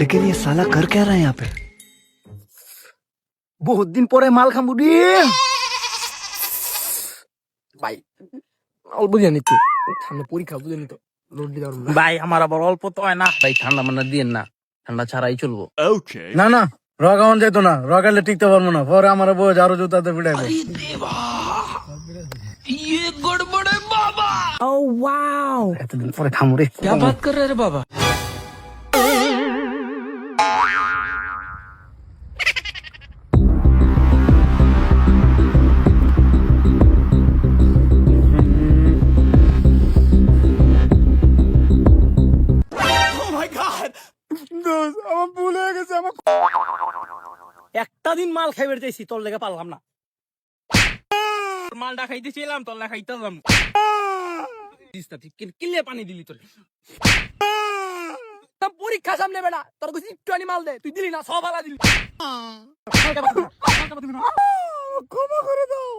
लेकिन ये साला कर क्या रहा है यहाँ पे? বহুত দিন পরে মাল খামু রে ভাই অল্প দিয়ে নিতে সামনে পরীক্ষা বুঝে নিত রোড দিয়ে যাওয়ার ভাই আমার আবার অল্প তো হয় না ভাই, ঠান্ডা মান্ডা দিয়েন না, ঠান্ডা ছাড়াই চলবো। না না রগ আমার যাইতো না, রগালে টিকতে পারবো না, পরে আমার বউ আরো জুতাতে পিটাইবো। এতদিন পরে খামু রে क्या बात कर रहे रे बाबा? আমার ভুল হয়ে গেছে, আমার একটা দিন মাল খাইবে চাইছি, তোর লেগে পারলাম না। মালটা খাইতেছিলাম, তোর লেগে খাইতাম। কিলে পানি দিলি তোর পরীক্ষা সামনে বেড়া তোর কাছে একটু আনি মাল দে তুই দিলি না সব আলা দিলি ক্ষমা করে দাও।